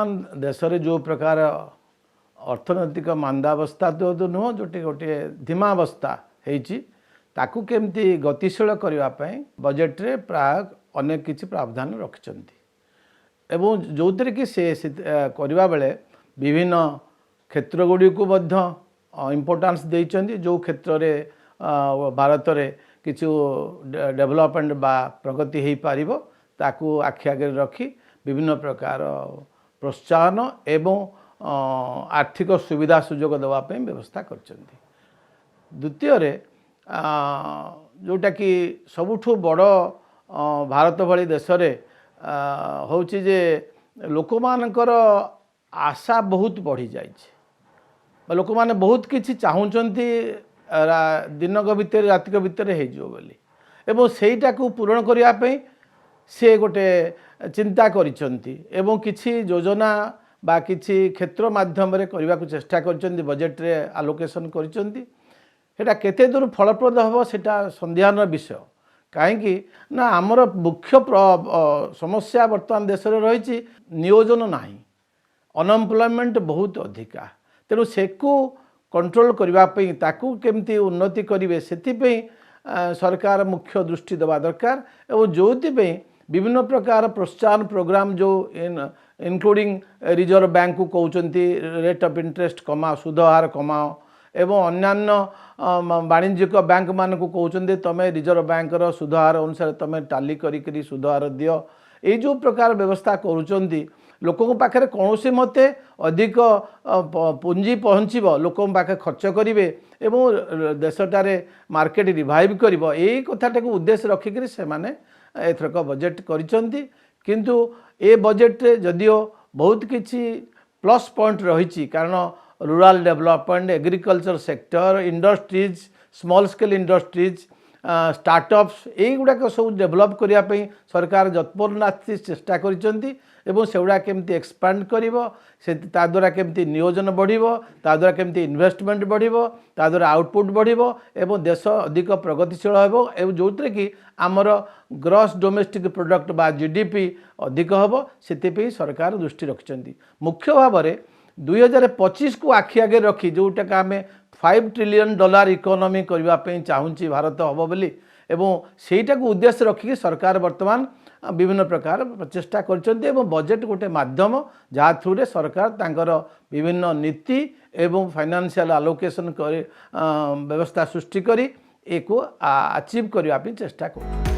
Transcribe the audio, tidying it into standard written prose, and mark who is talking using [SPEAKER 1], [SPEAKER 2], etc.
[SPEAKER 1] वर्तमान देश में जो प्रकार अर्थनैतिक मंदावस्था तो नुह जो गोटे धीमावस्था ताकू केमती गतिशील करने बजेट रे प्राय अनेक किछि प्रावधान रखिछन्ति एवं जो कि से करबा बेले विभिन्न क्षेत्र गुडी को इम्पोर्टेंस देइछन्ति जो क्षेत्र रे भारत रे किछु डेवलपमेंट बा प्रगति हो पारिबो ताकू आखि आगे रखी विभिन्न प्रकार प्रोत्साहन एवं आर्थिक सुविधा सुजोग देवाई व्यवस्था करछन्ति। द्वितीय रे जोटा कि सबुठु बड़ भारत भली देश रे होउछि जे लोक मानकर आशा बहुत बढ़ी जाइए लोक माने बहुत किछि चाहुचन्ति दिनक भितर रातिक भितर हो बोली एवं सेटा को पूरण करिया पई से गोटे चिंता करिसन्ति एवं किछि योजना बा किछि क्षेत्र माध्यम रे करबा को चेष्टा करिसन्ति बजेट रे आलोकेशन करिसन्ति सेटा केते दूर फलप्रद हबो सेटा संध्यान विषय कहीं ना आमर मुख्य समस्या वर्तमान देश में रही नियोजन नाही अनएम्प्लॉयमेंट बहुत अधिका तेणु से कंट्रोल करने ताकू केमती उन्नति करेंगे से सरकार मुख्य दृष्टि देवा दरकार एवं जो विभिन्न प्रकार प्रोत्साहन प्रोग्राम जो इनक्लूडिंग रिजर्व बैंक को कहते रेट ऑफ इंटरेस्ट कमाओ सुध हार कमाओ एवं अन्यान्य वाणिज्यिक बैंक मान को कहते तुम रिजर्व बैंक सुध हार अनुसार तुम टाली करी सुध हार दियो ये जो प्रकार व्यवस्था करुँच लोकों पाखे कौन मते अधिक पुंजी पहुँचब लोकों पाखे खर्च करेंगे एवं देशटारे मार्केट रिवाइव कर कथाटा को उद्देश्य रखिक से एथरक बजेट करिसंती किंतु ए बजेट रे जदियो बहुत किछि प्लस पॉइंट रही कारण rural development agriculture sector industries small scale industries startups यही गुड़ाक सब डेभलप करने सरकार जत्परनाथी चेष्टा करिसंती एवं सेगुड़ा केमती एक्सपांड करिवो से द्वारा केमती नियोजन बढ़िवो द्वारा केमती इन्वेस्टमेंट बढ़िवो द्वारा आउटपुट बढ़िवो एवं देश अधिक प्रगतिशील हेबो एवं जो कि आमर ग्रॉस डोमेस्टिक प्रोडक्ट बा जीडीपी अधिक हेबो सेतिपई सरकार दृष्टि रखिसंती मुख्य भाव में 2025 को आखि आगे रखी जोटा कि आम $5 ट्रिलियन इकोनॉमी करने चाहूँगी भारत हम बोली एवं सेटा को उद्देश्य रखिक सरकार वर्तमान विभिन्न प्रकार प्रचेषा कर बजेट गोटे माध्यम जहाँ थ्रू रे सरकार तांकर विभिन्न नीति एवं फाइनेंशियल आलोकेशन कर व्यवस्था सृष्टि करी एको अचीव करने चेष्टा कर।